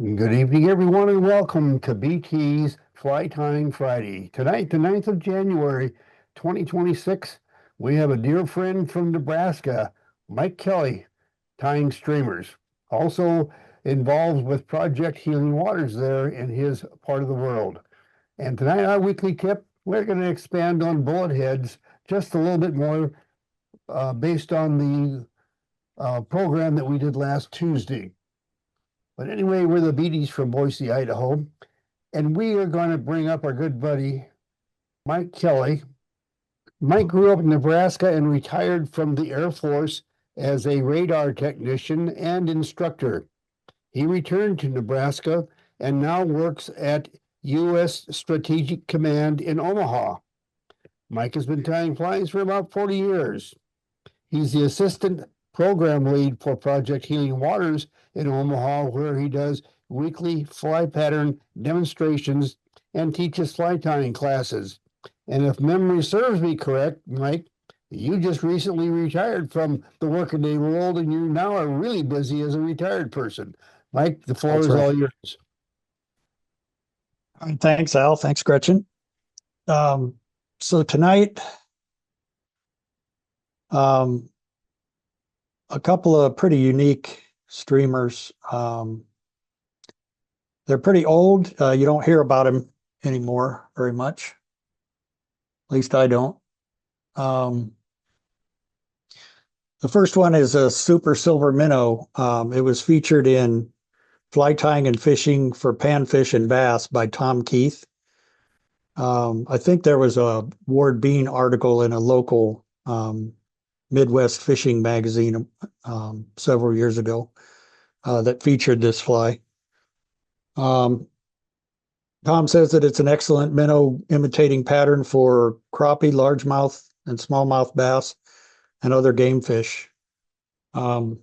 Good evening, everyone, and welcome to BT's Fly Tying Friday. Tonight, the 9th of January, 2026, we have a dear friend from Nebraska, Mike Kelly, tying streamers. Also involved with Project Healing Waters there in his part of the world. And tonight, our weekly tip, we're going to expand on bullet heads just a little bit more based on the program that we did last Tuesday. But anyway, we're the Beaties from Boise, Idaho, and we are going to bring up our good buddy, Mike Kelly. Mike grew up in Nebraska and retired from the Air Force as a radar technician and instructor. He returned to Nebraska and now works at U.S. Strategic Command in Omaha. Mike has been tying flies for about 40 years. He's the assistant program lead for Project Healing Waters in Omaha, where he does weekly fly pattern demonstrations and teaches fly tying classes. And if memory serves me correct, Mike, you just recently retired from the workaday world and you now are really busy as a retired person. Mike, the floor That's is all right. yours. Thanks, Al. Thanks, Gretchen. So tonight, um, a couple of pretty unique streamers. They're pretty old. You don't hear about them anymore very much. At least I don't. Um, the first one is a super silver minnow. It was featured in Fly Tying and Fishing for Panfish and Bass by Tom Keith. I think there was a Ward Bean article in a local Midwest fishing magazine several years ago that featured this fly. Um, Tom says that it's an excellent minnow imitating pattern for crappie, largemouth, and smallmouth bass and other game fish. Um,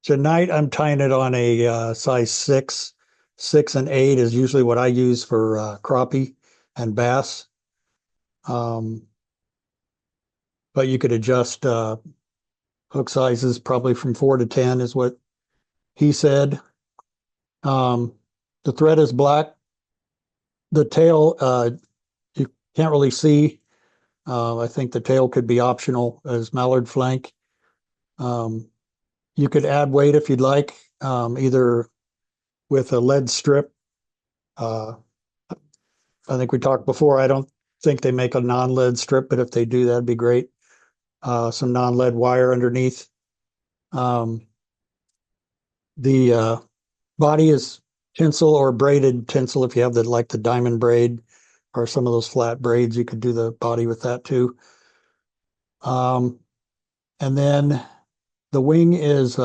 Tonight I'm tying it on a size 6. 6 and 8 is usually what I use for crappie and bass. But you could adjust hook sizes probably from 4 to 10 is what he said. The thread is black. The tail, you can't really see. I think the tail could be optional as mallard flank. You could add weight if you'd like, either with a lead strip. I think we talked before. I don't think they make a non-lead strip, but if they do, that'd be great. Some non-lead wire underneath. The body is tinsel or braided tinsel. If you have the diamond braid or some of those flat braids, you could do the body with that too. And then the wing is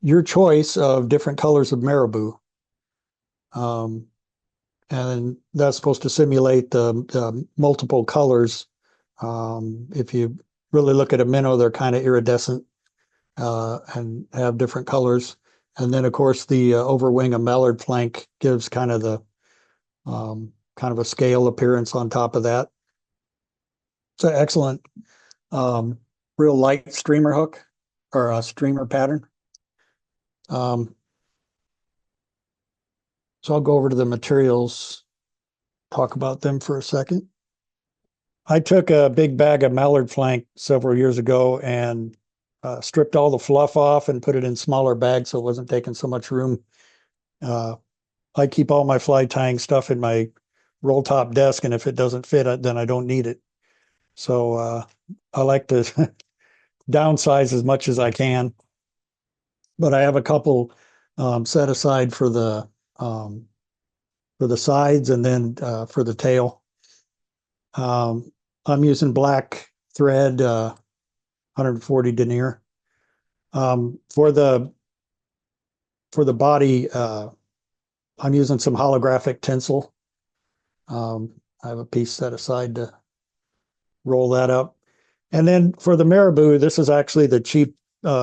your choice of different colors of marabou. And that's supposed to simulate the multiple colors. If you really look at a minnow, they're kind of iridescent and have different colors. And then, of course, the overwing of mallard flank gives kind of a scale appearance on top of that. It's an excellent, real light streamer hook or a streamer pattern. So I'll go over to the materials, talk about them for a second. I took a big bag of mallard flank several years ago and stripped all the fluff off and put it in smaller bags so it wasn't taking so much room. I keep all my fly tying stuff in my roll top desk, and if it doesn't fit, then I don't need it. So I like to downsize as much as I can. But I have a couple set aside for the sides and then for the tail. I'm using black thread, 140 denier. For the body, I'm using some holographic tinsel. I have a piece set aside to roll that up. And then for the marabou, this is actually the cheap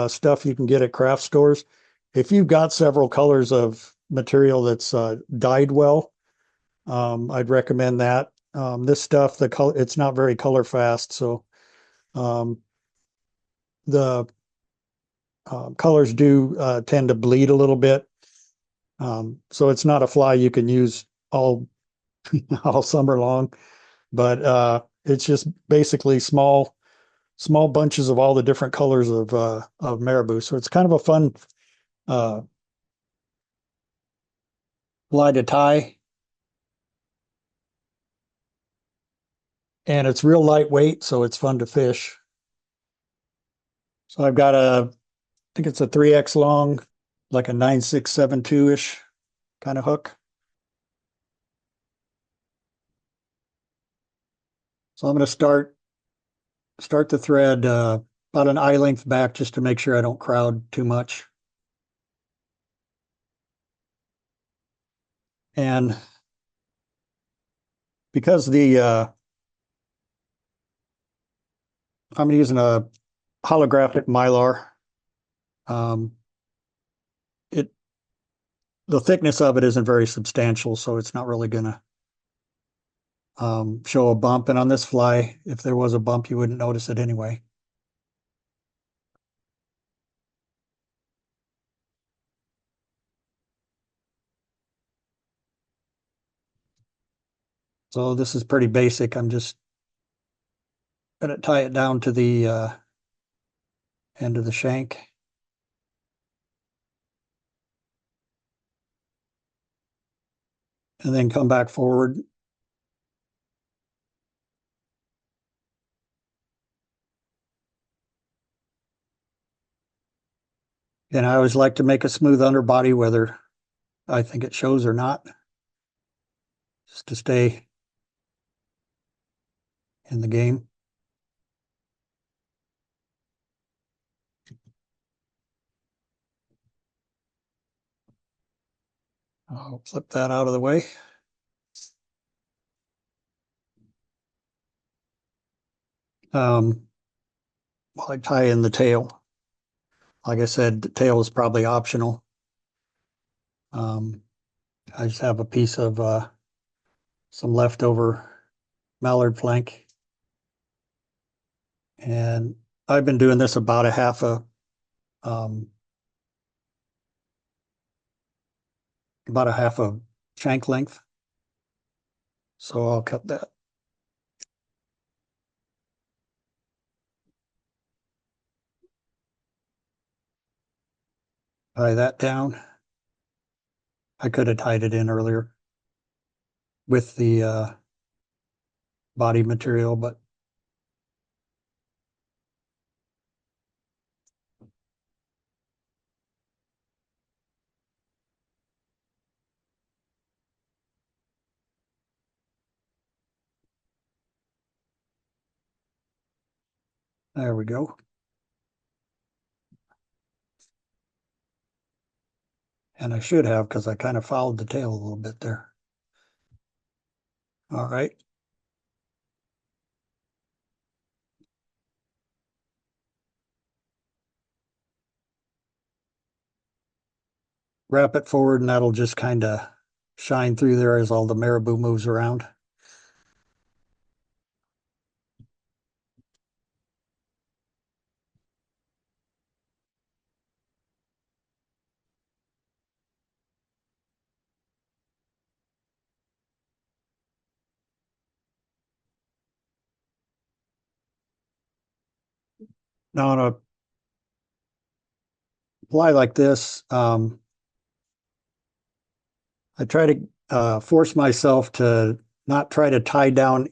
stuff you can get at craft stores. If you've got several colors of material that's dyed well, I'd recommend that. This stuff, it's not very color fast, so the colors do tend to bleed a little bit. So it's not a fly you can use all all summer long, but it's just basically small bunches of all the different colors of marabou. So it's kind of a fun fly to tie, and it's real lightweight, so it's fun to fish. So I've got I think it's a 3X long, like a 9672-ish kind of hook. So I'm going to start the thread about an eye length back just to make sure I don't crowd too much. And because I'm using a holographic mylar, the thickness of it isn't very substantial, so it's not really going to show a bump. And on this fly, if there was a bump, you wouldn't notice it anyway. So this is pretty basic. I'm just going to tie it down to the end of the shank. And then come back forward. And I always like to make a smooth underbody, whether I think it shows or not, just to stay in the game. I'll flip that out of the way. While I tie in the tail. Like I said, the tail is probably optional. I just have a piece of some leftover mallard flank. And I've been doing this about a half a shank length. So I'll cut that. Tie that down. I could have tied it in earlier with the body material, but there we go. And I should have, because I kind of fouled the tail a little bit there. All right. Wrap it forward, and that'll just kind of shine through there as all the marabou moves around. Now on a fly like this, I try to force myself to not try to tie down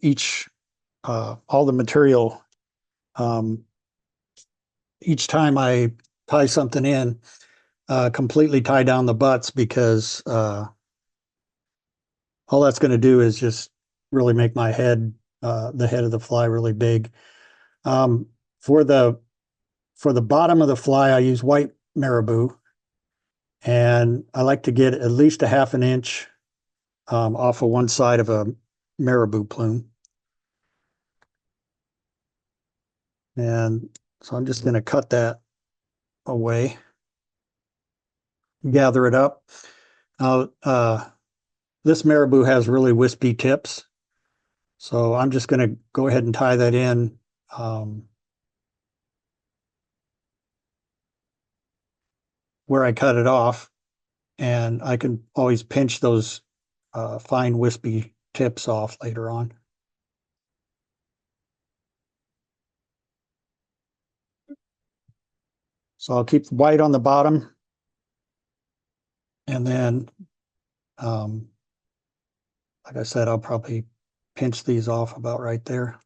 all the material each time I tie something in, completely tie down the butts, because all that's going to do is just really make my head, the head of the fly, really big. For the bottom of the fly, I use white marabou, and I like to get at least a half an inch off of one side of a marabou plume. And so I'm just going to cut that away, gather it up. This marabou has really wispy tips, so I'm just going to go ahead and tie that in. where I cut it off, and I can always pinch those fine wispy tips off later on. So I'll keep the white on the bottom, and then, like I said, I'll probably pinch these off about right there.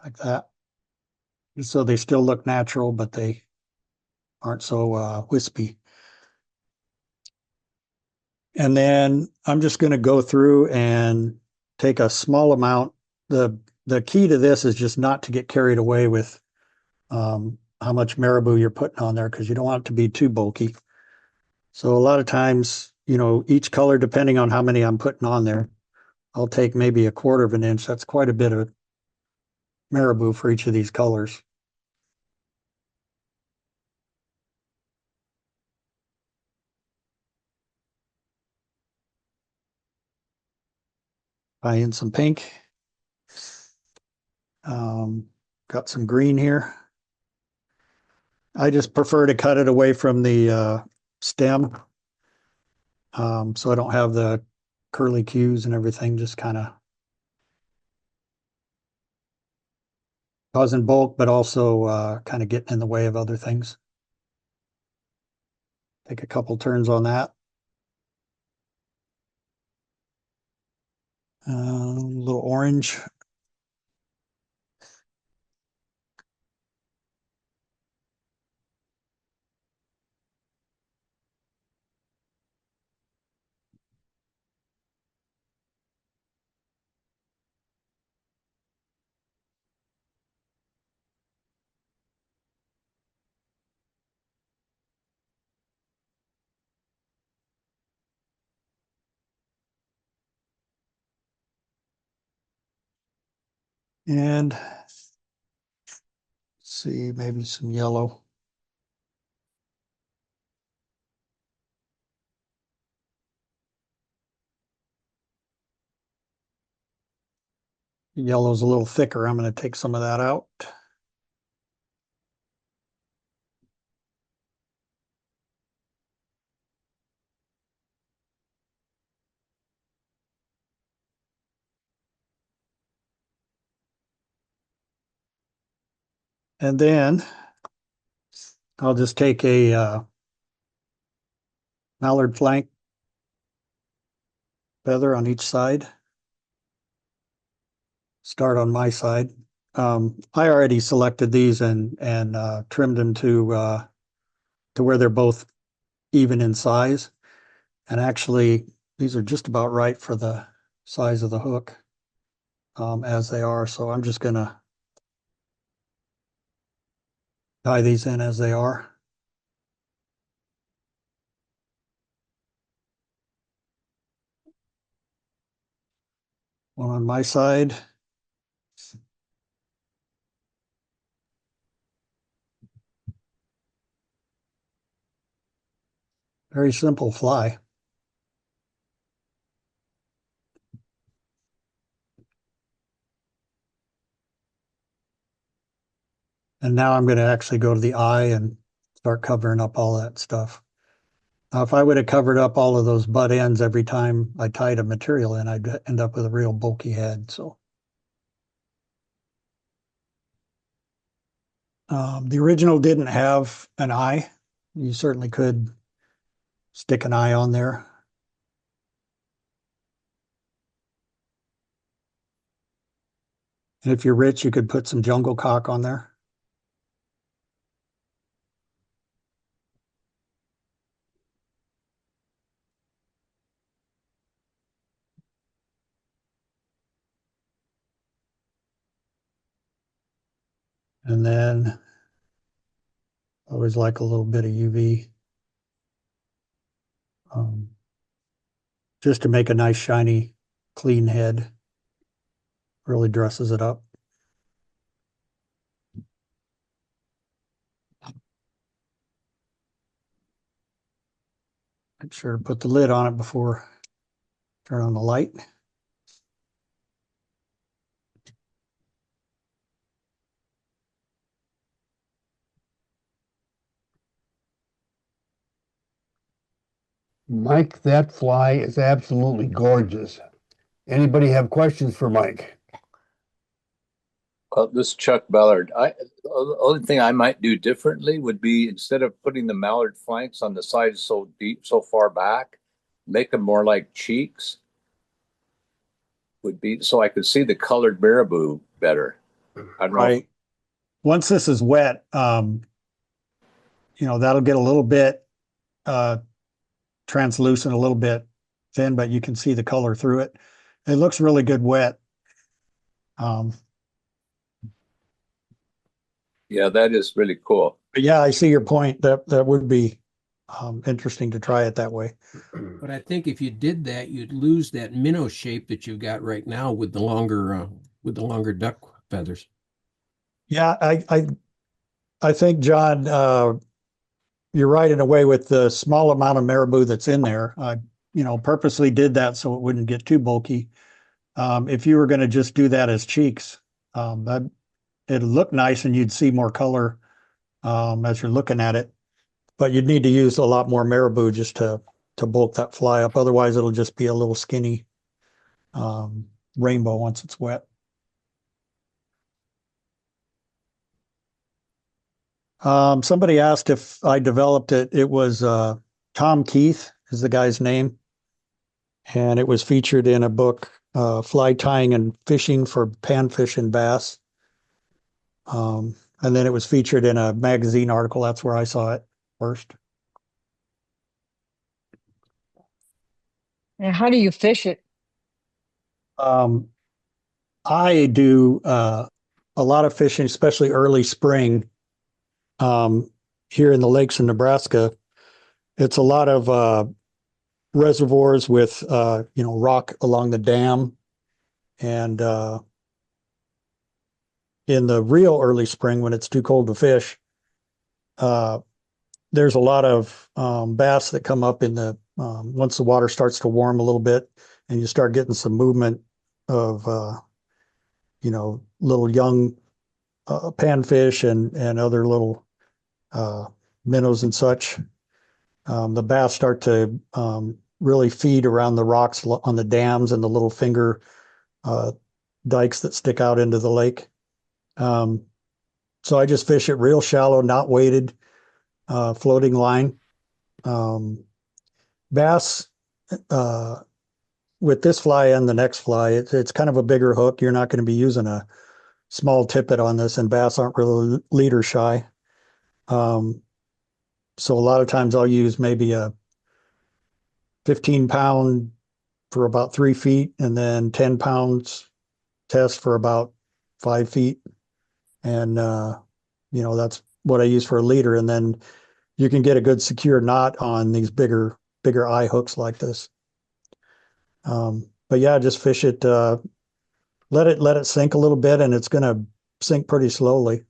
Like that. So they still look natural, but they aren't so wispy. And then I'm just going to go through and take a small amount. The key to this is just not to get carried away with how much marabou you're putting on there, because you don't want it to be too bulky. So a lot of times, each color, depending on how many I'm putting on there, I'll take maybe 1/4 of an inch. That's quite a bit of marabou for each of these colors. Buy in some pink. Got some green here. I just prefer to cut it away from the stem, so I don't have the curly cues and everything, just kind of causing bulk, but also kind of getting in the way of other things. Take a couple turns on that. A little orange. And see, maybe some yellow. Yellow's a little thicker. I'm going to take some of that out. And then I'll just take a mallard flank feather on each side. Start on my side. I already selected these and trimmed them to where they're both even in size. And actually, these are just about right for the size of the hook as they are. So I'm just going to tie these in as they are. One on my side. Very simple fly. And now I'm going to actually go to the eye and start covering up all that stuff. Now, if I would have covered up all of those butt ends every time I tied a material in, I'd end up with a real bulky head. So the original didn't have an eye. You certainly could stick an eye on there. And if you're rich, you could put some jungle cock on there. And then I always like a little bit of UV, just to make a nice, shiny, clean head. Really dresses it up. Make sure to put the lid on it before turn on the light. Mike, that fly is absolutely gorgeous. Anybody have questions for Mike? This is Chuck Ballard. The only thing I might do differently would be instead of putting the mallard flanks on the sides so deep, so far back, make them more like cheeks. Would be so I could see the colored marabou better. I don't know. Right. Once this is wet, that'll get a little bit translucent, a little bit thin, but you can see the color through it. It looks really good wet. Yeah, that is really cool. But yeah, I see your point. That would be interesting to try it that way. But I think if you did that, you'd lose that minnow shape that you've got right now with the longer duck feathers. Yeah, I think, John, you're right in a way with the small amount of marabou that's in there. I, purposely did that so it wouldn't get too bulky. If you were going to just do that as cheeks, it'd look nice and you'd see more color as you're looking at it. But you'd need to use a lot more marabou just to bulk that fly up. Otherwise, it'll just be a little skinny rainbow once it's wet. Somebody asked if I developed it. It was Tom Keith is the guy's name. And it was featured in a book, Fly Tying and Fishing for Panfish and Bass. And then it was featured in a magazine article. That's where I saw it first. And how do you fish it? I do a lot of fishing, especially early spring. Here in the lakes in Nebraska, it's a lot of reservoirs with rock along the dam, and in the real early spring when it's too cold to fish, there's a lot of bass that come up in the once the water starts to warm a little bit, and you start getting some movement of little young panfish and other little minnows and such. The bass start to really feed around the rocks on the dams and the little finger dikes that stick out into the lake. So I just fish it real shallow, not weighted, floating line. Bass, with this fly and the next fly, it's kind of a bigger hook. You're not going to be using a small tippet on this, and bass aren't really leader shy. So a lot of times I'll use maybe a 15-pound for about 3 feet, and then 10 pounds test for about 5 feet. And, that's what I use for a leader. And then you can get a good secure knot on these bigger eye hooks like this. But yeah, just fish it, let it sink a little bit, and it's going to sink pretty slowly.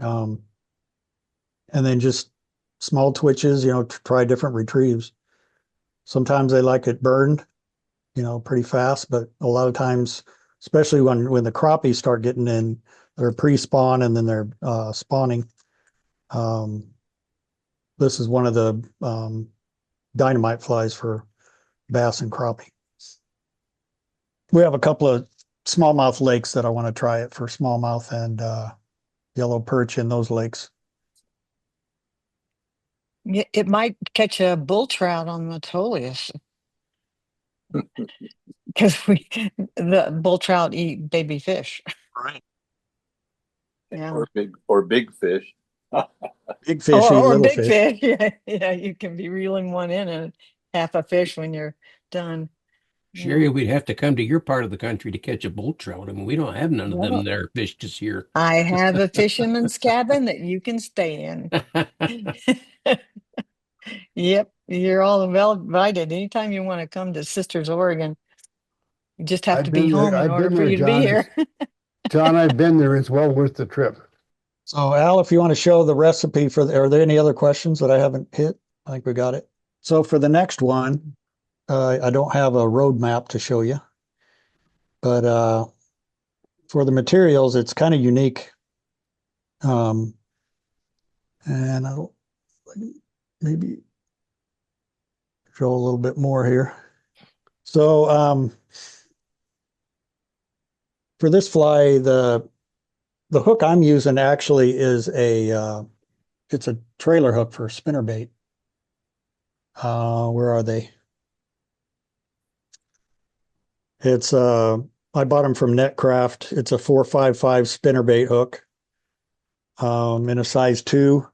And then just small twitches, to try different retrieves. Sometimes they like it burned, pretty fast, but a lot of times, especially when the crappies start getting in, they're pre-spawn and then they're spawning. This is one of the dynamite flies for bass and crappie. We have a couple of smallmouth lakes that I want to try it for smallmouth and yellow perch in those lakes. It might catch a bull trout on the Tolius. Because the bull trout eat baby fish. Right. Yeah. Or big fish. Big fish eat Or little big fish. fish. Yeah, you can be reeling one in and half a fish when you're done. Sherry, we'd have to come to your part of the country to catch a bull trout. I mean, we don't have none of them there fish just here. I have a fisherman's cabin that you can stay in. Yep, you're all well invited. Anytime you want to come to Sisters, Oregon, you just have to be home in order for you to be here. John, I've been there. It's well worth the trip. So Al, if you want to show the recipe are there any other questions that I haven't hit? I think we got it. So for the next one, I don't have a roadmap to show you, but for the materials, it's kind of unique. And I'll maybe show a little bit more here. So for this fly, the hook I'm using actually is it's a trailer hook for spinnerbait. Where are they? It's I bought them from Netcraft. It's a 455 spinnerbait hook in a size 2.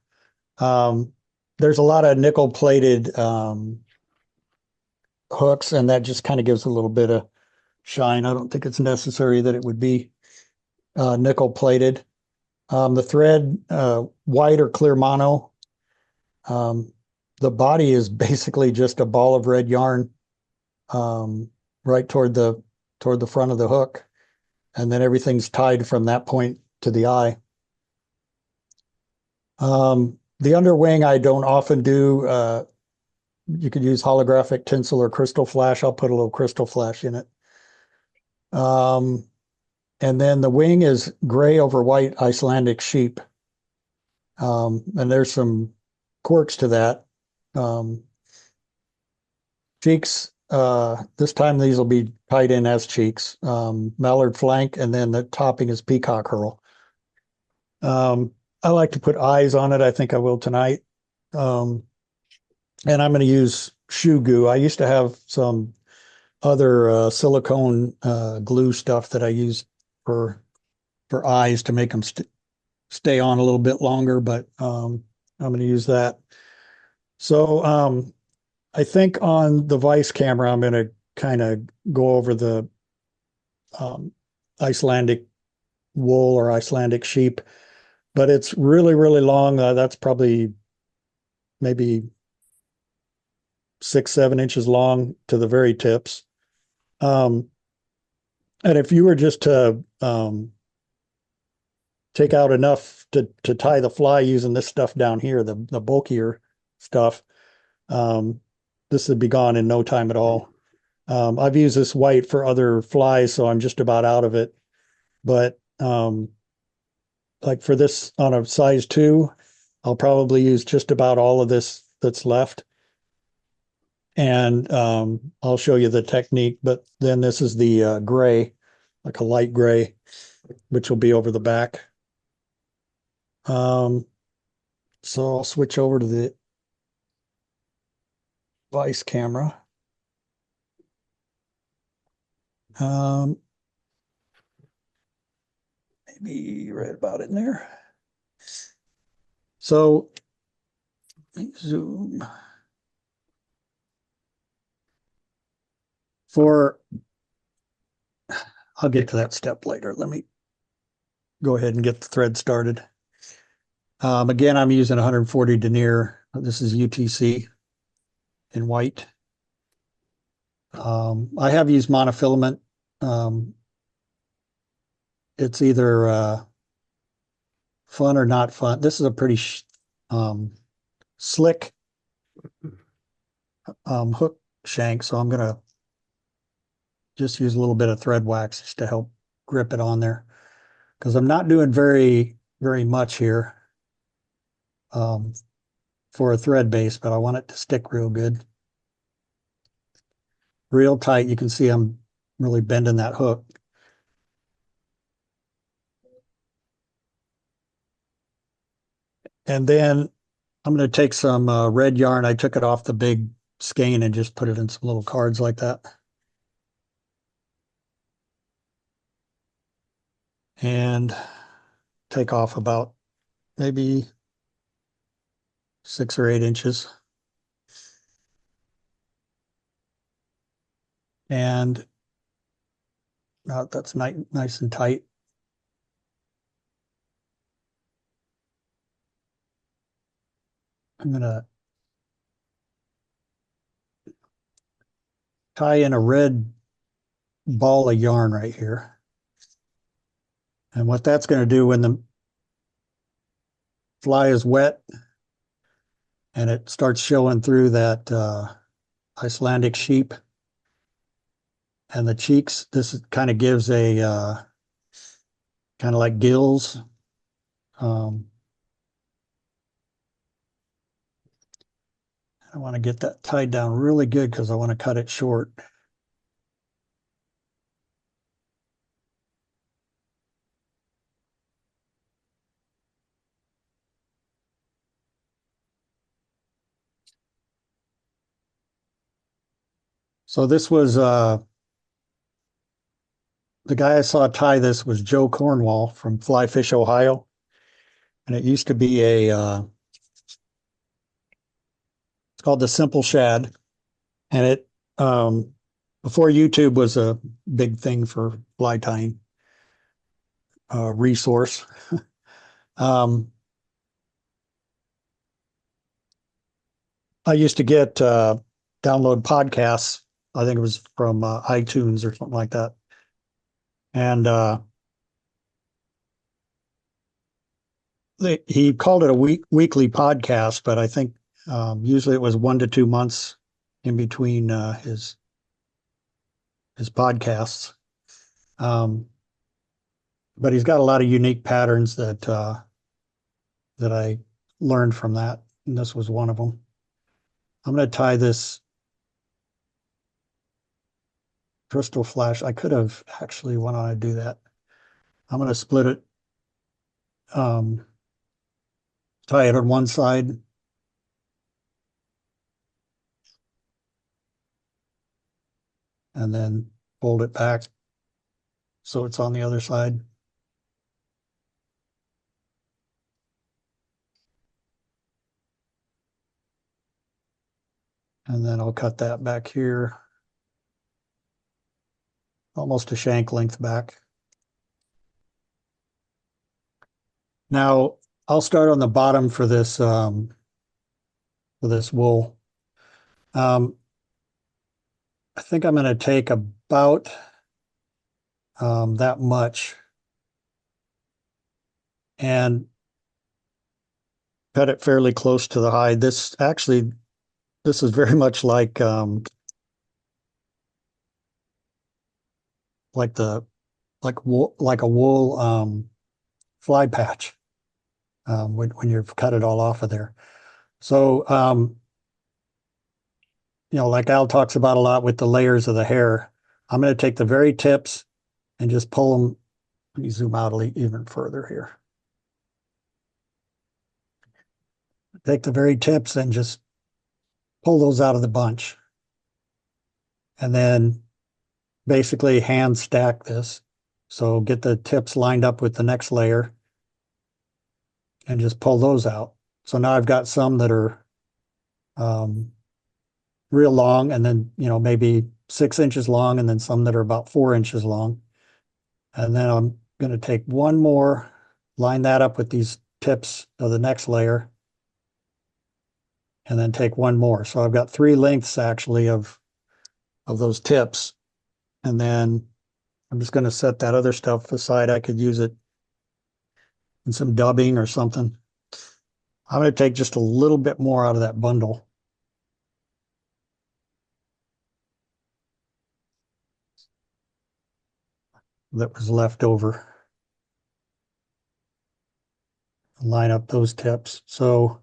There's a lot of nickel plated hooks, and that just kind of gives a little bit of shine. I don't think it's necessary that it would be nickel plated. The thread, white or clear mono. The body is basically just a ball of red yarn right toward the front of the hook, and then everything's tied from that point to the eye. The underwing I don't often do. You could use holographic tinsel or crystal flash. I'll put a little crystal flash in it. And then the wing is gray over white Icelandic sheep. And there's some quirks to that. Cheeks, this time these will be tied in as cheeks. Mallard flank, and then the topping is peacock herl. I like to put eyes on it. I think I will tonight. And I'm going to use shoe goo. I used to have some other silicone glue stuff that I used for eyes to make them stay on a little bit longer, but I'm going to use that. So I think on the Vice camera, I'm going to kind of go over the Icelandic wool or Icelandic sheep, but it's really, really long. That's probably maybe 6-7 inches long to the very tips. And if you were just to take out enough to tie the fly using this stuff down here, the bulkier stuff, this would be gone in no time at all. I've used this white for other flies, so I'm just about out of it. But like for this on a size 2, I'll probably use just about all of this that's left. And I'll show you the technique, but then this is the gray, like a light gray, which will be over the back. So I'll switch over to the Vice camera. Maybe right about in there. So zoom. I'll get to that step later. Let me go ahead and get the thread started. Again, I'm using 140 denier. This is UTC in white. I have used monofilament. It's either fun or not fun. This is a pretty slick hook shank, so I'm gonna just use a little bit of thread wax just to help grip it on there, because I'm not doing very much here for a thread base, but I want it to stick real good, real tight. You can see I'm really bending that hook. And then I'm going to take some red yarn. I took it off the big skein and just put it in some little cards like that. And take off about maybe 6 or 8 inches. And now that's nice and tight. I'm going to tie in a red ball of yarn right here. And what that's going to do when the fly is wet and it starts showing through that Icelandic sheep and the cheeks, this kind of gives a kind of like gills. I want to get that tied down really good because I want to cut it short. So this was the guy I saw tie this was Joe Cornwall from Fly Fish, Ohio. And it used to be it's called the Simple Shad. And it, before YouTube was a big thing for fly tying resource. I used to get download podcasts. I think it was from iTunes or something like that. And he called it a weekly podcast, but I think usually it was 1 to 2 months in between his podcasts. But he's got a lot of unique patterns that I learned from that, and this was one of them. I'm going to tie this crystal flash. I could have actually, why don't I do that? I'm going to split it, tie it on one side, and then fold it back so it's on the other side. And then I'll cut that back here, almost a shank length back. Now I'll start on the bottom for this wool. I think I'm going to take about that much and cut it fairly close to the hide. This is very much like a wool fly patch when you've cut it all off of there. So like Al talks about a lot with the layers of the hair, I'm going to take the very tips and just pull them. Let me zoom out even further here. Take the very tips and just pull those out of the bunch. And then basically hand stack this. So get the tips lined up with the next layer and just pull those out. So now I've got some that are real long, and then, maybe 6 inches long, and then some that are about 4 inches long. And then I'm going to take one more, line that up with these tips of the next layer, and then take one more. So I've got 3 lengths actually of those tips. And then I'm just going to set that other stuff aside. I could use it in some dubbing or something. I'm going to take just a little bit more out of that bundle. That was left over. Line up those tips. So,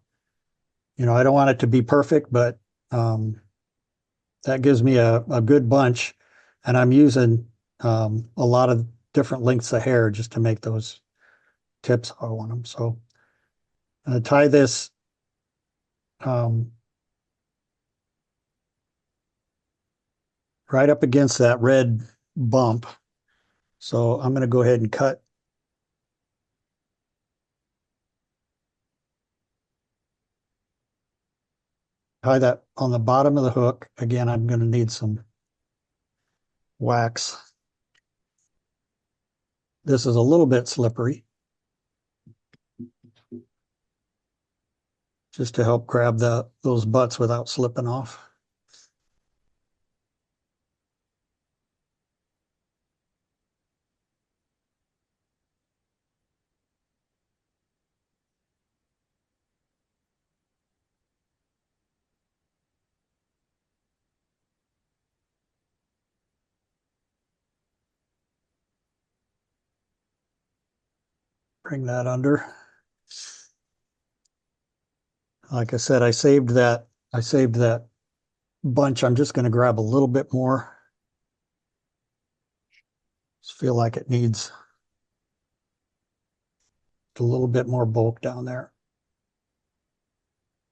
I don't want it to be perfect, but that gives me a good bunch. And I'm using a lot of different lengths of hair just to make those tips how I want them. So I'm going to tie this right up against that red bump. So I'm going to go ahead and tie that on the bottom of the hook. Again, I'm going to need some wax. This is a little bit slippery, just to help grab those butts without slipping off. Bring that under. Like I said, I saved that I saved that bunch. I'm just going to grab a little bit more. Just feel like it needs a little bit more bulk down there.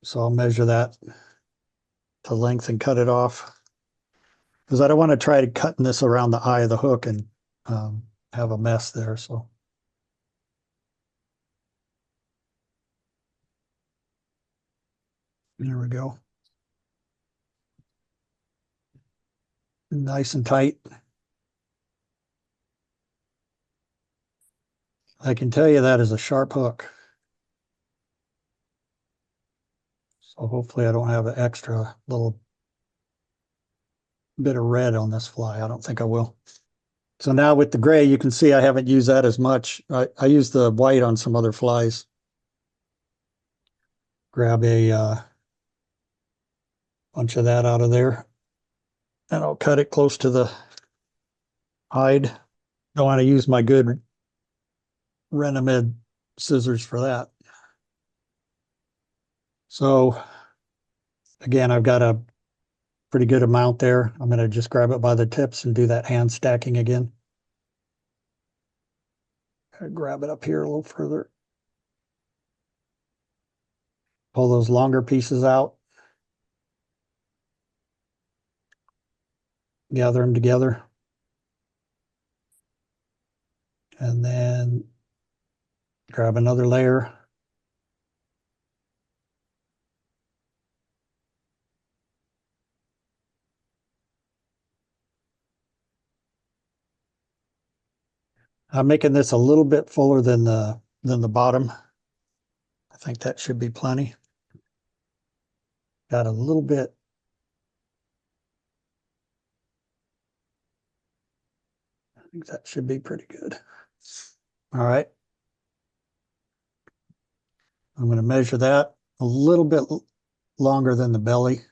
So I'll measure that to length and cut it off, because I don't want to try to cutting this around the eye of the hook and have a mess there. So there we go. Nice and tight. I can tell you that is a sharp hook. So hopefully I don't have an extra little bit of red on this fly. I don't think I will. So now with the gray, you can see I haven't used that as much. I used the white on some other flies. Grab a bunch of that out of there. And I'll cut it close to the hide. Don't want to use my good Renamid scissors for that. So again, I've got a pretty good amount there. I'm going to just grab it by the tips and do that hand stacking again. Grab it up here a little further. Pull those longer pieces out. Gather them together. And then grab another layer. I'm making this a little bit fuller than the bottom. I think that should be plenty. Got a little bit. I think that should be pretty good. All right. I'm going to measure that a little bit longer than the belly.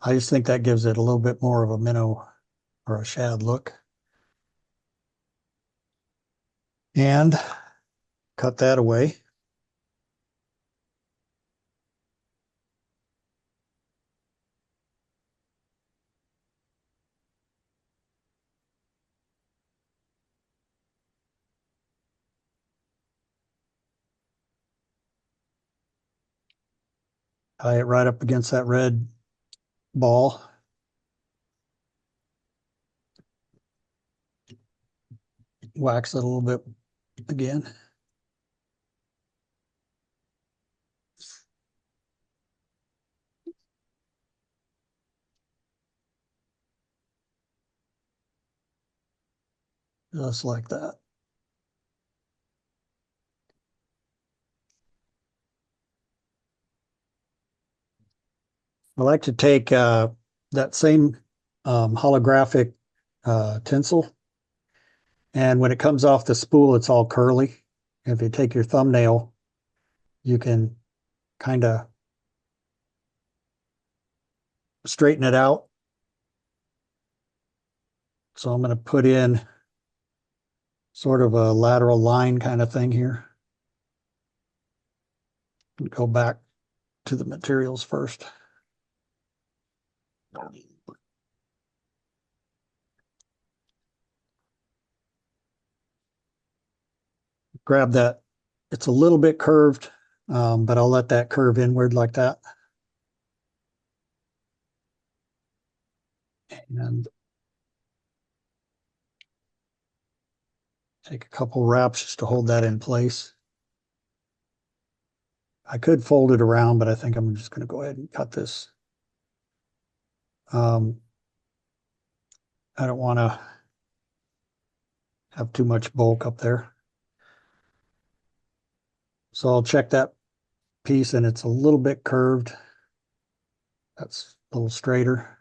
I just think that gives it a little bit more of a minnow or a shad look. And cut that away. Tie it right up against that red ball. Wax it a little bit again. Just like that. I like to take that same holographic tinsel, and when it comes off the spool, it's all curly. If you take your thumbnail, you can kind of straighten it out. So I'm going to put in sort of a lateral line kind of thing here. Go back to the materials first. Grab that. It's a little bit curved, but I'll let that curve inward like that. And take a couple wraps just to hold that in place. I could fold it around, but I think I'm just going to go ahead and cut this. I don't want to have too much bulk up there. So I'll check that piece, and it's a little bit curved. That's a little straighter.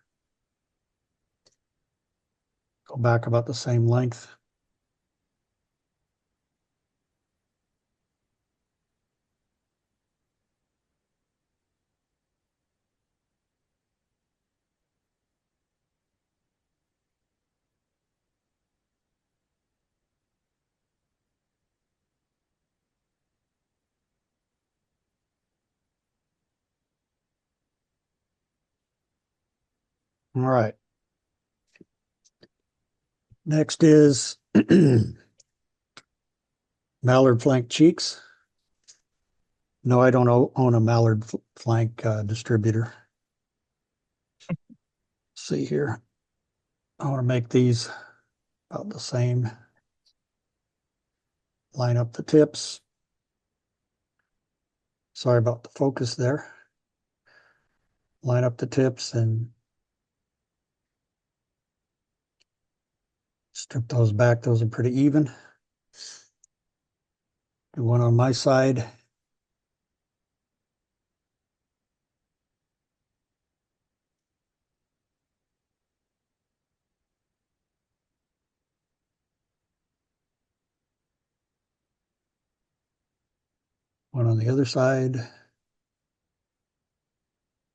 Go back about the same length. All right. Next is mallard flank cheeks. No, I don't own a mallard flank distributor. See here. I want to make these about the same. Line up the tips. Sorry about the focus there. Line up the tips and strip those back. Those are pretty even. Do one on my side. One on the other side.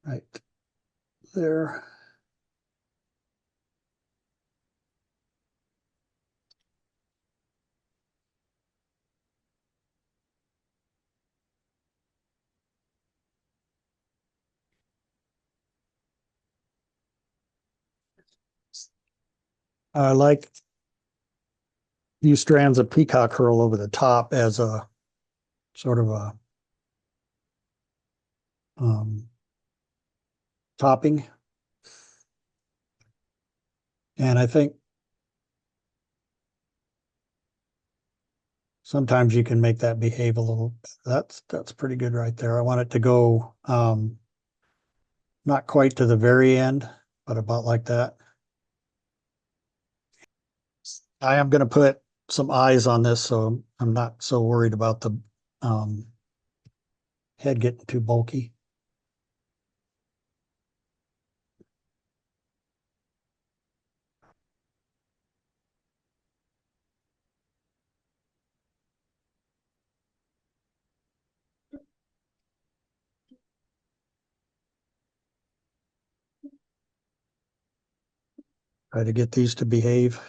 Right there. I like these strands of peacock herl over the top as a sort of a topping. And I think sometimes you can make that behave a little. That's pretty good right there. I want it to go not quite to the very end, but about like that. I am going to put some eyes on this, so I'm not so worried about the head getting too bulky. Try to get these to behave.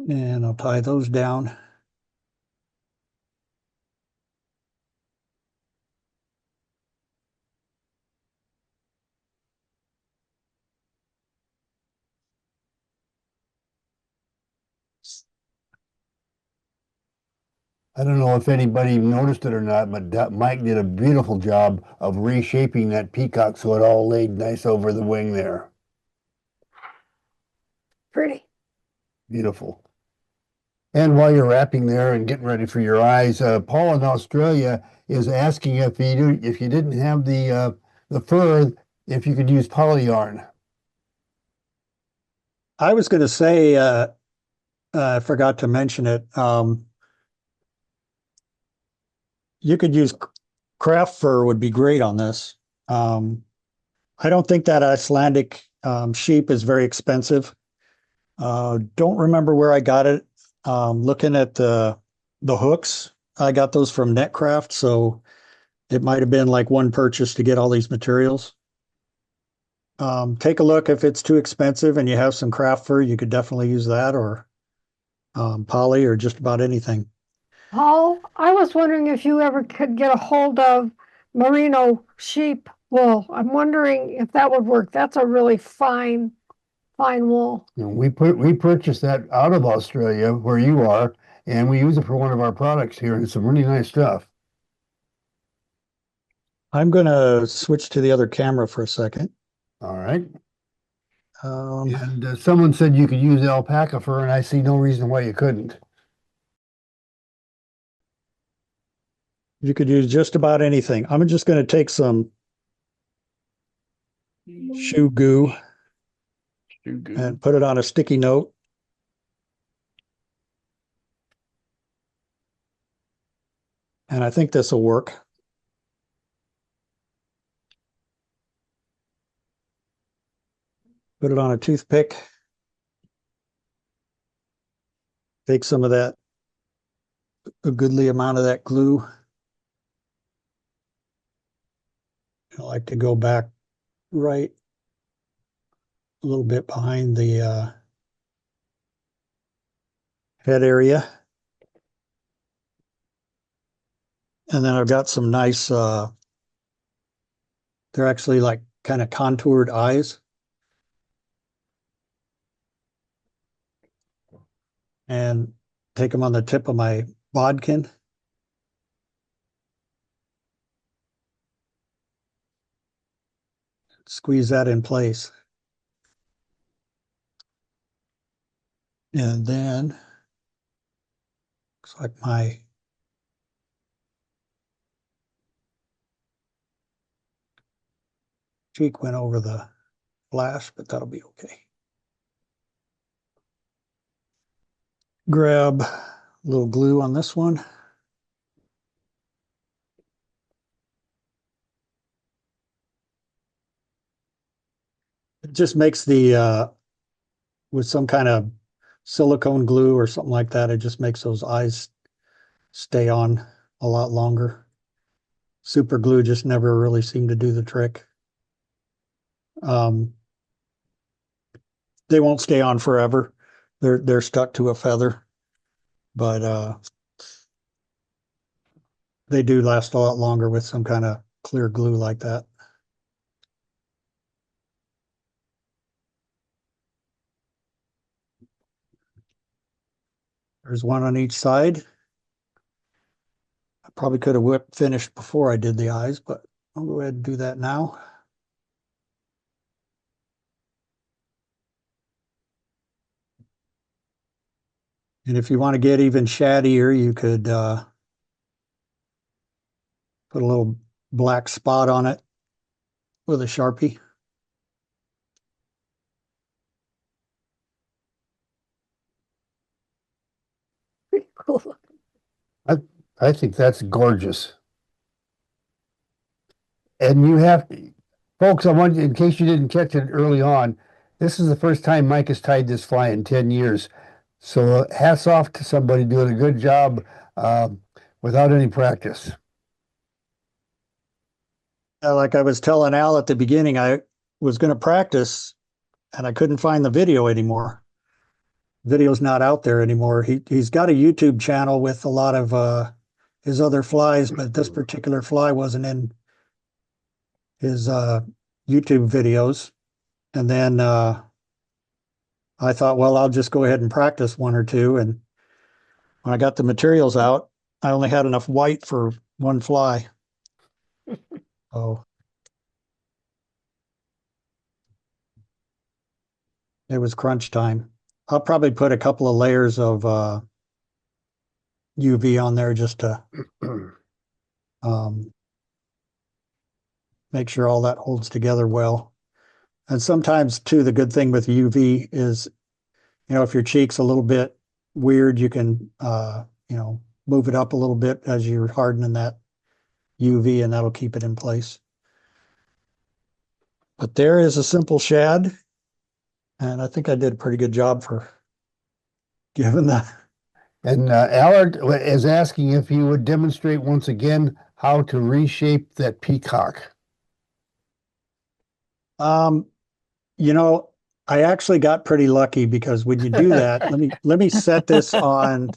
And I'll tie those down. I don't know if anybody noticed it or not, but Mike did a beautiful job of reshaping that peacock so it all laid nice over the wing there. Pretty. Beautiful. And while you're wrapping there and getting ready for your eyes, Paul in Australia is asking if you didn't have the fur, if you could use poly yarn. I was going to say, I forgot to mention it. You could use craft fur would be great on this. I don't think that Icelandic sheep is very expensive. Don't remember where I got it. Looking at the hooks, I got those from Netcraft, so it might have been like one purchase to get all these materials. Take a look. If it's too expensive and you have some craft fur, you could definitely use that, or poly, or just about anything. Paul, I was wondering if you ever could get a hold of merino sheep wool. I'm wondering if that would work. That's a really fine wool. And we purchased that out of Australia where you are, and we use it for one of our products here, and it's some really nice stuff. I'm going to switch to the other camera for a second. All right. And someone said you could use alpaca fur, and I see no reason why you couldn't. You could use just about anything. I'm just going to take some shoe goo and put it on a sticky note. And I think this will work. Put it on a toothpick. Take some of that, a goodly amount of that glue. I like to go back right a little bit behind the head area. And then I've got some nice, they're actually like kind of contoured eyes. And take them on the tip of my bodkin. Squeeze that in place. And then looks like my cheek went over the flash, but that'll be okay. Grab a little glue on this one. It just makes the, with some kind of silicone glue or something like that, it just makes those eyes stay on a lot longer. Super glue just never really seemed to do the trick. They won't stay on forever. They're stuck to a feather, but they do last a lot longer with some kind of clear glue like that. There's one on each side. I probably could have finished before I did the eyes, but I'll go ahead and do that now. And if you want to get even shaddier, you could put a little black spot on it with a Sharpie. Pretty cool. I think that's gorgeous. And you have, folks, I want, in case you didn't catch it early on, this is the first time Mike has tied this fly in 10 years. So hats off to somebody doing a good job without any practice. Like I was telling Al at the beginning, I was going to practice and I couldn't find the video anymore. Video's not out there anymore. He's got a YouTube channel with a lot of his other flies, but this particular fly wasn't in his YouTube videos. And then I thought, well, I'll just go ahead and practice one or two. And when I got the materials out, I only had enough white for one fly. Oh, it was crunch time. I'll probably put a couple of layers of UV on there just to make sure all that holds together well. And sometimes too, the good thing with UV is, you know, if your cheek's a little bit weird, you can, you know, move it up a little bit as you're hardening that UV, and that'll keep it in place. But there is a simple shad, and I think I did a pretty good job for giving that. And Allard is asking if you would demonstrate once again how to reshape that peacock. You know, I actually got pretty lucky because when you do that, let me set this on.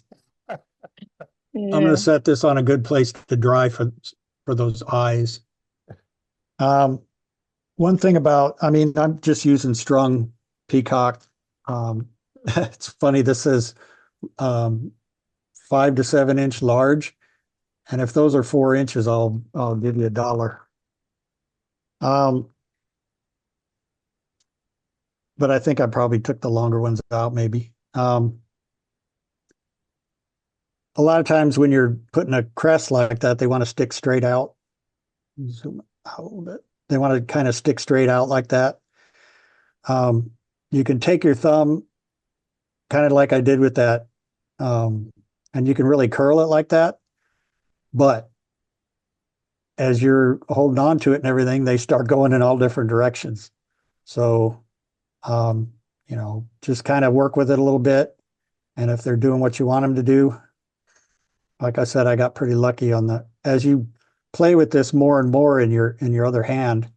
Yeah. I'm going to set this on a good place to dry for those eyes. One thing about, I mean, I'm just using strung peacock. It's funny. This is 5 to 7 inch large, and if those are 4 inches, I'll give you $1. But I think I probably took the longer ones out, maybe. A lot of times when you're putting a crest like that, they want to stick straight out. Zoom out a little bit. They want to kind of stick straight out like that. You can take your thumb, kind of like I did with that, and you can really curl it like that. But as you're holding on to it and everything, they start going in all different directions. So, you know, just kind of work with it a little bit. And if they're doing what you want them to do, like I said, I got pretty lucky on the, as you play with this more and more in your other hand,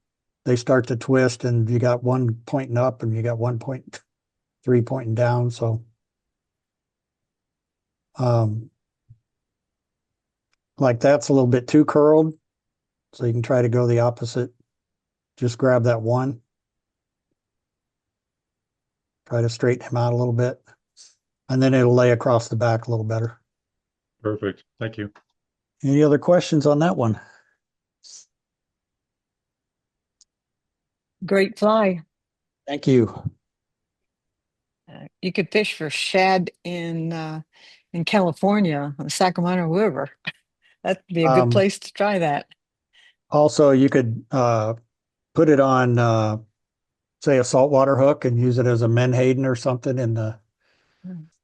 they start to twist, and you got one pointing up and you got 1.3 pointing down. So, like that's a little bit too curled. So you can try to go the opposite. Just grab that one. Try to straighten him out a little bit. And then it'll lay across the back a little better. Perfect. Thank you. Any other questions on that one? Great fly. Thank you. You could fish for shad in California, on the Sacramento River. That'd be a good place to try that. Also, you could put it on, say, a saltwater hook and use it as a menhaden or something in the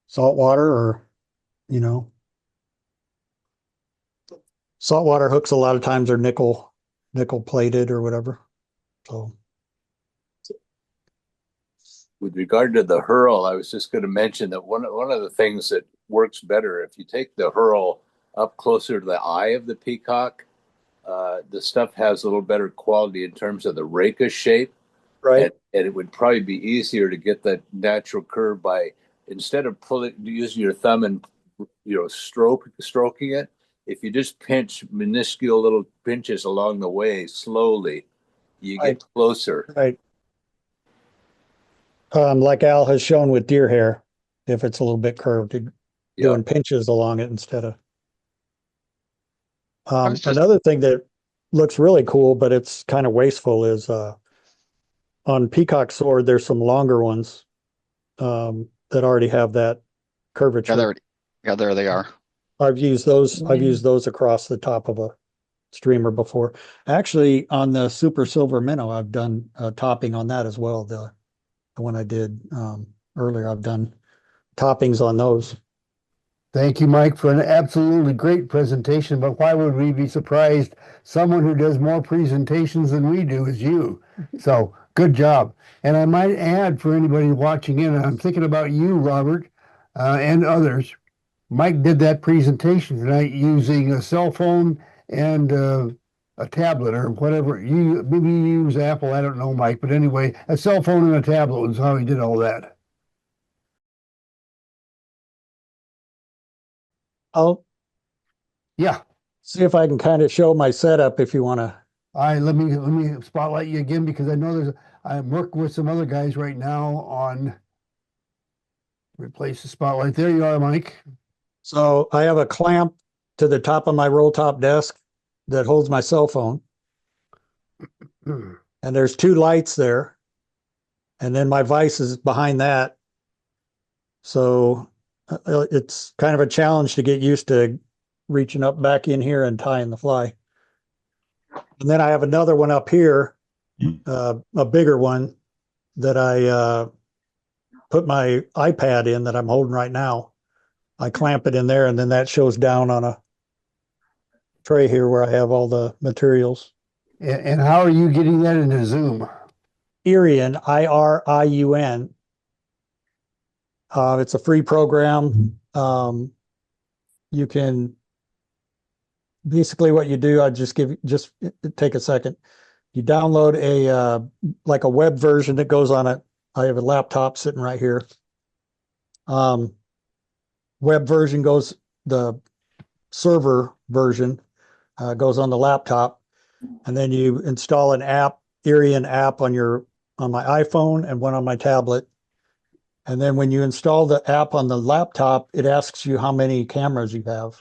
saltwater, or, you know, saltwater hooks a lot of times are nickel plated or whatever. So With regard to the hurl, I was just going to mention that one of the things that works better, if you take the hurl up closer to the eye of the peacock, the stuff has a little better quality in terms of the rakish shape. right. And it would probably be easier to get that natural curve by, instead of using your thumb and, you know, stroking it, if you just pinch minuscule little pinches along the way slowly, you Right. get closer. Right. Like Al has shown with deer hair, if it's a little bit curved, doing pinches along it instead of. Another thing that looks really cool, but it's kind of wasteful, is on peacock sword, there's some longer ones that already have that curvature. Yeah, there they are. I've used those. I've used those across the top of a streamer before. Actually, on the super silver minnow, I've done topping on that as well. The one I did earlier, I've done toppings on those. Thank you, Mike, for an absolutely great presentation. But why would we be surprised? Someone who does more presentations than we do is you. So good job. And I might add, for anybody watching in, I'm thinking about you, Robert, and others. Mike did that presentation tonight using a cell phone and a tablet or whatever. Maybe you use Apple, I don't know, Mike. But anyway, a cell phone and a tablet was how he did all that. I'll Yeah. see if I can kind of show my setup if you want to. All right, let me spotlight you again, because I know I'm working with some other guys right now on replace the spotlight. There you are, Mike. So I have a clamp to the top of my roll top desk that holds my cell phone. And there's two lights there. And then my vise is behind that. So it's kind of a challenge to get used to reaching up back in here and tying the fly. And then I have another one up here, a bigger one that I put my iPad in that I'm holding right now. I clamp it in there, and then that shows down on a tray here where I have all the materials. And how are you getting that into Zoom? Iriun, IRIUN. It's a free program. You can basically, what you do, just take a second. You download a like a web version that goes on it. I have a laptop sitting right here. Web version goes, the server version goes on the laptop, and then you install an app, Iriun app on my iPhone and one on my tablet. And then when you install the app on the laptop, it asks you how many cameras you have.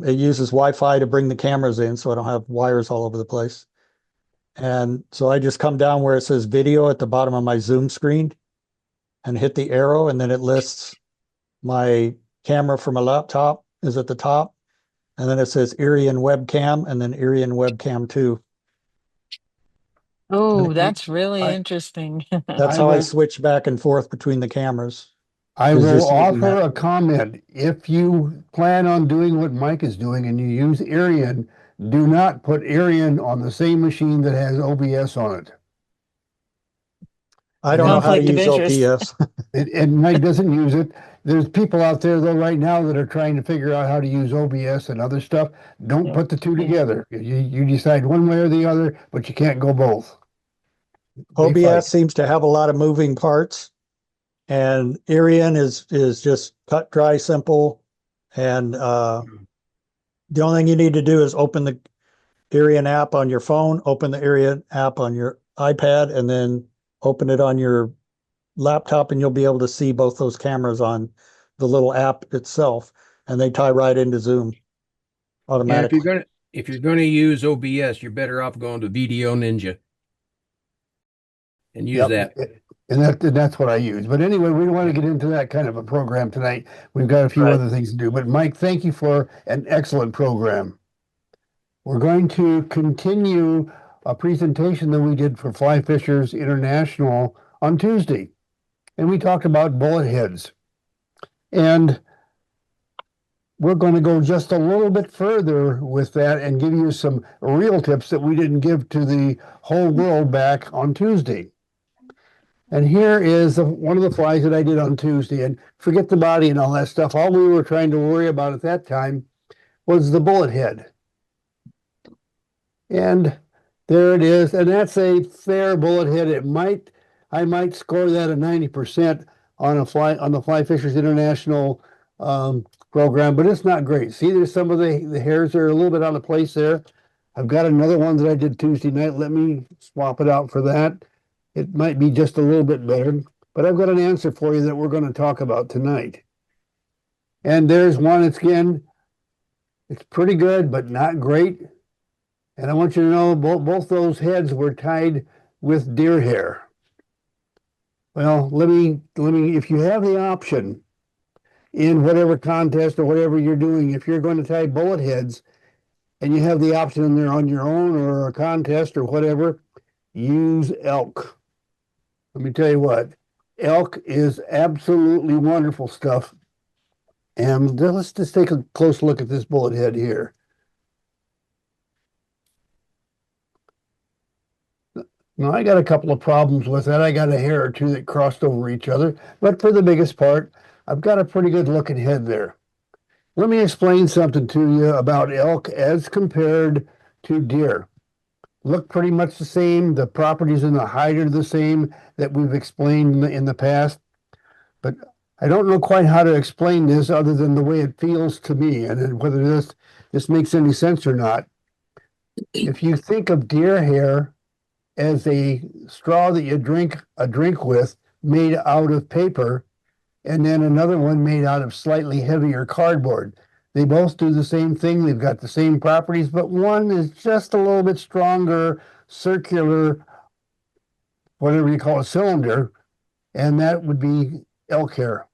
It uses Wi-Fi to bring the cameras in, so I don't have wires all over the place. And so I just come down where it says video at the bottom of my Zoom screen and hit the arrow, and then it lists my camera from a laptop is at the top. And then it says Iriun webcam, and then Iriun webcam 2. Oh, that's really interesting. That's how I switch back and forth between the cameras. I will offer a comment. If you plan on doing what Mike is doing and you use Iriun, do not put Iriun on the same machine that has OBS on it. I don't know how to use OBS. And Mike doesn't use it. There's people out there, though, right now that are trying to figure out how to use OBS and other stuff. Don't put the two together. You decide one way or the other, but you can't go both. OBS seems to have a lot of moving parts, and Iriun is just cut, dry, simple, and The only thing you need to do is open the Irion app on your phone, open the Irion app on your iPad, and then open it on your laptop, and you'll be able to see both those cameras on the little app itself, and they tie right into Zoom Yeah, automatically. if you're gonna use OBS, you're better off going to Video Ninja and use that. And that's what I use. But anyway, we don't want to get into that kind of a program tonight. We've got a few Right. other things to do. But Mike, thank you for an excellent program. We're going to continue a presentation that we did for Fly Fishers International on Tuesday. And we talked about bullet heads. And we're going to go just a little bit further with that and give you some real tips that we didn't give to the whole world back on Tuesday. And here is one of the flies that I did on Tuesday. And forget the body and all that stuff. All we were trying to worry about at that time was the bullet head. And there it is. And that's a fair bullet head. I might score that a 90% on the Fly Fishers International program, but it's not great. See, there's some of the hairs are a little bit out of place there. I've got another one that I did Tuesday night. Let me swap it out for that. It might be just a little bit better, but I've got an answer for you that we're going to talk about tonight. And there's one, it's pretty good, but not great. And I want you to know both those heads were tied with deer hair. Well, let me, if you have the option in whatever contest or whatever you're doing, if you're going to tie bullet heads and you have the option in there on your own or a contest or whatever, use elk. Let me tell you what, elk is absolutely wonderful stuff. And let's just take a close look at this bullet head here. Now, I got a couple of problems with that. I got a hair or two that crossed over each other, but for the biggest part, I've got a pretty good looking head there. Let me explain something to you about elk as compared to deer. Look pretty much the same. The properties in the hide are the same that we've explained in the past, but I don't know quite how to explain this other than the way it feels to me and whether this makes any sense or not. If you think of deer hair as a straw that you drink a drink with made out of paper, and then another one made out of slightly heavier cardboard. They both do the same thing. They've got the same properties, but one is just a little bit stronger, circular, whatever you call a cylinder, and that would be elk hair.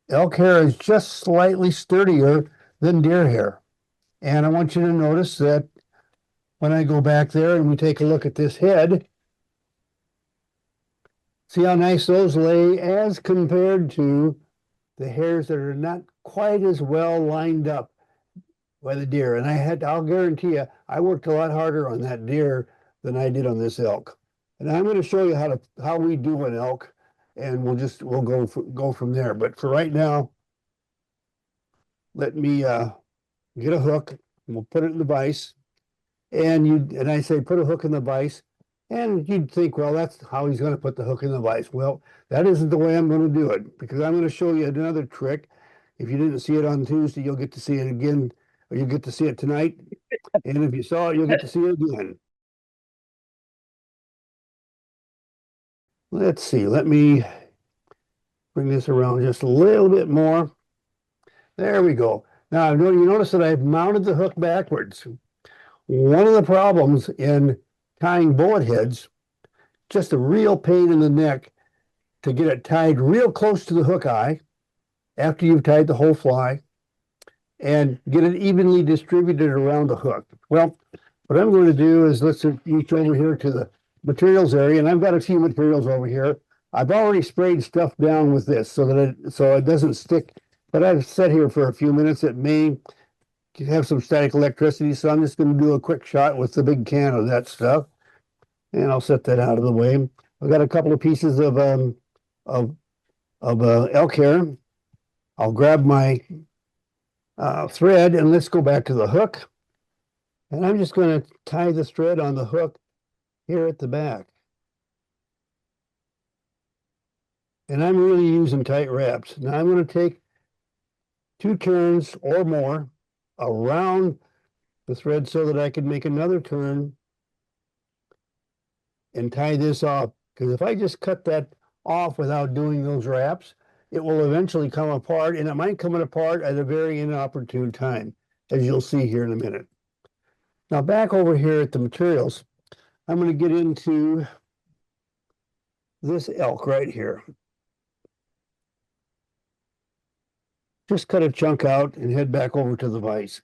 Elk hair is just slightly sturdier than deer hair. And I want you to notice that when I go back there and we take a look at this head, see how nice those lay as compared to the hairs that are not quite as well lined up by the deer. And I'll guarantee you, I worked a lot harder on that deer than I did on this elk. And I'm going to show you how we do an elk, and we'll go from there. But for right now, let me get a hook, and we'll put it in the vise. And I say, put a hook in the vise. And you'd think, well, that's how he's going to put the hook in the vise. Well, that isn't the way I'm going to do it, because I'm going to show you another trick. If you didn't see it on Tuesday, you'll get to see it again, or you'll get to see it tonight. And if you saw it, you'll get to see it again. Let's see. Let me bring this around just a little bit more. There we go. Now, you notice that I've mounted the hook backwards. One of the problems in tying bullet heads, just a real pain in the neck to get it tied real close to the hook eye after you've tied the whole fly and get it evenly distributed around the hook. Well, what I'm going to do is let's reach over here to the materials area, and I've got a few materials over here. I've already sprayed stuff down with this so it doesn't stick, but I've sat here for a few minutes. It may have some static electricity, so I'm just going to do a quick shot with the big can of that stuff, and I'll set that out of the way. I've got a couple of pieces of elk hair. I'll grab my thread, and let's go back to the hook. And I'm just going to tie this thread on the hook here at the back. And I'm really using tight wraps. Now I'm going to take 2 turns or more, around the thread so that I can make another turn and tie this off. Because if I just cut that off without doing those wraps, it will eventually come apart, and it might come apart at a very inopportune time, as you'll see here in a minute. Now back over here at the materials, I'm going to get into this elk right here. Just cut a chunk out and head back over to the vise.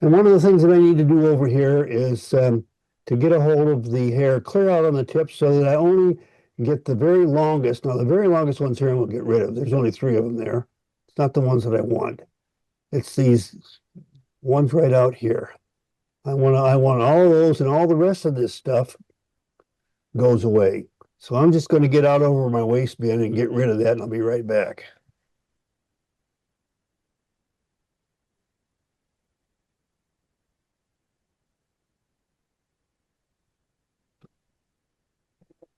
And one of the things that I need to do over here is to get a hold of the hair clear out on the tips so that I only get the very longest. Now the very longest ones here I will get rid of. There's only 3 of them there. It's not the ones that I want. It's these ones right out here. I want all of those, and all the rest of this stuff goes away. So I'm just going to get out over my waist bin and get rid of that, and I'll be right back.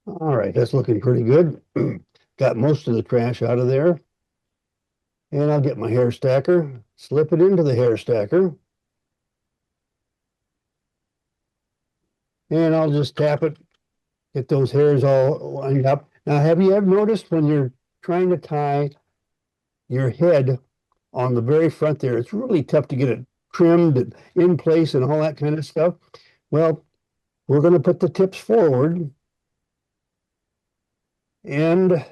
All right, that's looking pretty good. Got most of the trash out of there. And I'll get my hair stacker, slip it into the hair stacker. And I'll just tap it, get those hairs all lined up. Now, have you ever noticed when you're trying to tie your head on the very front there, it's really tough to get it trimmed and in place and all that kind of stuff? Well, we're going to put the tips forward and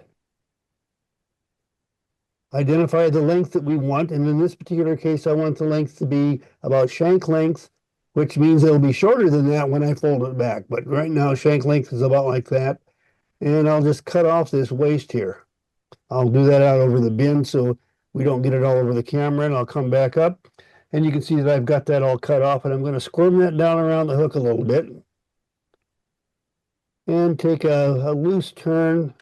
identify the length that we want. And in this particular case, I want the length to be about shank length, which means it'll be shorter than that when I fold it back. But right now, shank length is about like that. And I'll just cut off this waist here. I'll do that out over the bin so we don't get it all over the camera, and I'll come back up. And you can see that I've got that all cut off, and I'm going to squirm that down around the hook a little bit. And take a loose turn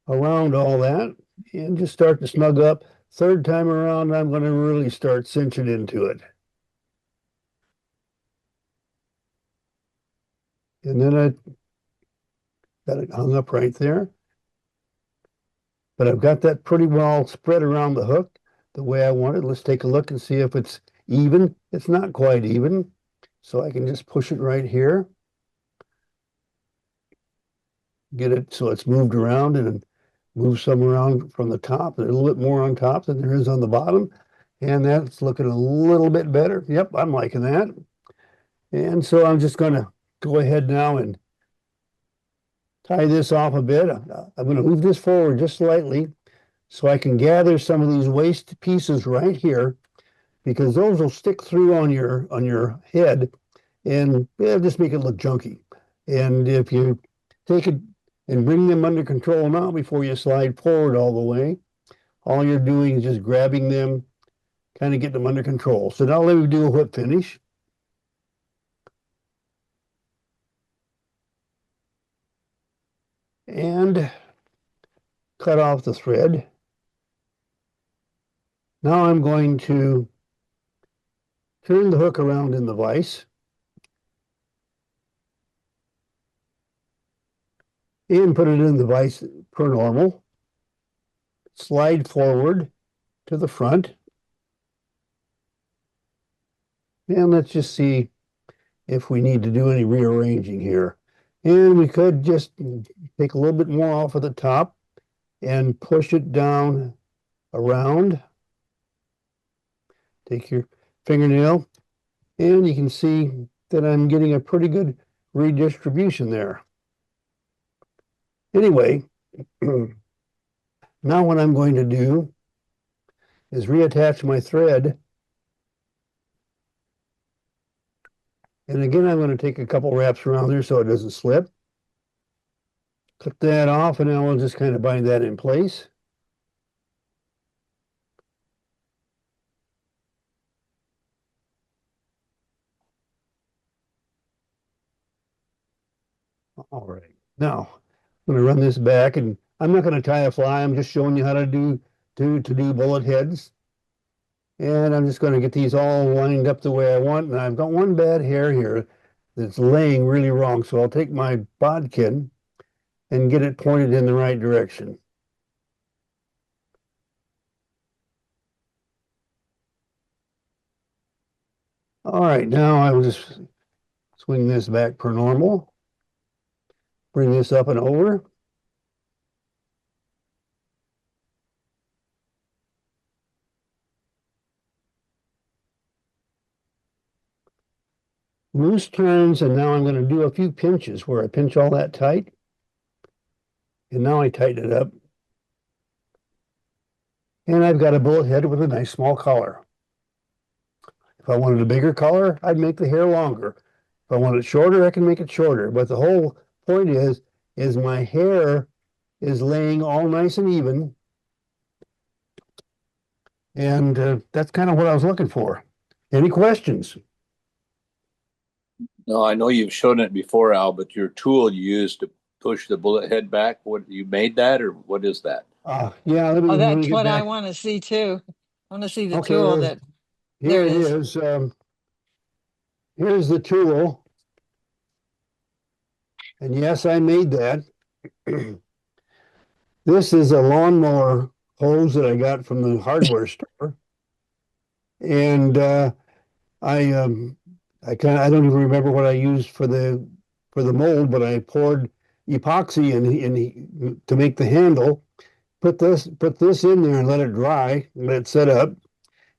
around all that and just start to snug up. 3rd time around, I'm going to really start cinching into it. And then I got it hung up right there. But I've got that pretty well spread around the hook the way I want it. Let's take a look and see if it's even. It's not quite even. So I can just push it right here. Get it so it's moved around, and move some around from the top. There's a little bit more on top than there is on the bottom. And that's looking a little bit better. Yep, I'm liking that. And so I'm just going to go ahead now and tie this off a bit. I'm going to move this forward just slightly so I can gather some of these waist pieces right here, because those will stick through on your head and just make it look junky. And if you take it and bring them under control now before you slide forward all the way, all you're doing is just grabbing them, kind of get them under control. So now let me do a whip finish. And cut off the thread. Now I'm going to turn the hook around in the vise and put it in the vise per normal. Slide forward to the front. And let's just see if we need to do any rearranging here. And we could just take a little bit more off of the top and push it down around. Take your fingernail, and you can see that I'm getting a pretty good redistribution there. Anyway, now what I'm going to do is reattach my thread. And again, I'm going to take a couple wraps around there so it doesn't slip. Clip that off, and now we'll just kind of bind that in place. All right, now I'm going to run this back, and I'm not going to tie a fly. I'm just showing you how to do bullet heads. And I'm just going to get these all lined up the way I want. And I've got one bad hair here that's laying really wrong. So I'll take my bodkin and get it pointed in the right direction. All right, now I will just swing this back per normal. Bring this up and over. Loose turns, and now I'm going to do a few pinches where I pinch all that tight. And now I tighten it up. And I've got a bullet head with a nice small collar. If I wanted a bigger collar, I'd make the hair longer. If I want it shorter, I can make it shorter. But the whole point is my hair is laying all nice and even. And that's kind of what I was looking for. Any questions? No, I know you've shown it before, Al, but your tool you used to push the bullet head back, what you made that, or what is that? Yeah, let Oh, me that's get what I back. want to see too. I want to see the Okay, tool that, here there it it is. is. Here's the tool. And yes, I made that. This is a lawnmower hose that I got from the hardware store. And I don't even remember what I used for the mold, but I poured epoxy in to make the handle. Put this in there and let it dry, let it set up,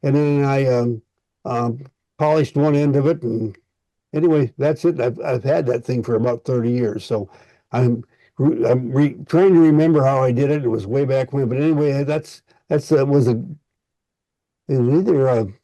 and then I polished one end of it. And anyway, that's it. I've had that thing for about 30 years, so I'm trying to remember how I did it. It was way back when, but anyway, that's was a either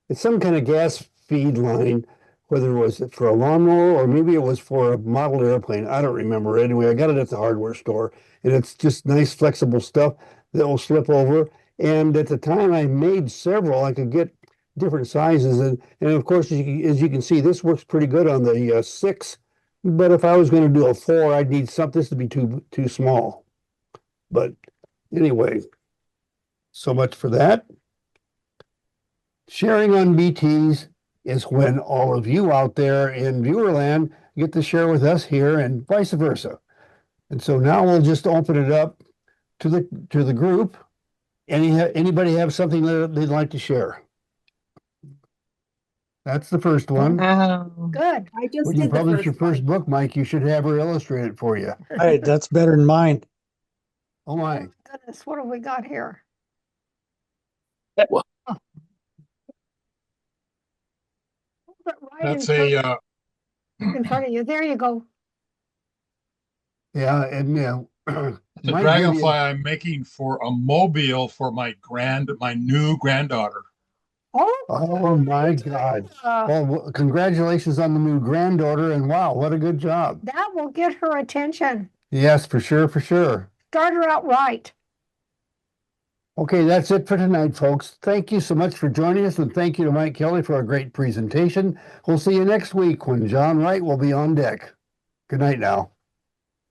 it's some kind of gas feed line, whether it was for a lawnmower or maybe it was for a model airplane. I don't remember. Anyway, I got it at the hardware store, and it's just nice, flexible stuff that will slip over. And at the time, I made several. I could get different sizes, and of course, as you can see, this works pretty good on the 6. But if I was going to do a 4, I'd need something this to be too small. But anyway, so much for that. Sharing on BTs is when all of you out there in viewerland get to share with us here and vice versa. And so now we'll just open it up to the group. Anybody have something that they'd like to share? That's the first one. Wow. Good. I just When you did the publish your first first one. book, Mike, you should have her illustrate it for you. Hey, that's better than mine. Oh my. Goodness, what have we got here? Well- Oh. Hold it right That's in front of you. There you go. Yeah, and it's a Mike dragonfly gave you- I'm making for a mobile for my new granddaughter. Oh my God. Well, congratulations on the new granddaughter, and wow, what a good job. That will get her attention. Yes, for sure, for sure. Start her out right. Okay, that's it for tonight, folks. Thank you so much for joining us, and thank you to Mike Kelly for a great presentation. We'll see you next week when John Wright will be on deck. Good night now.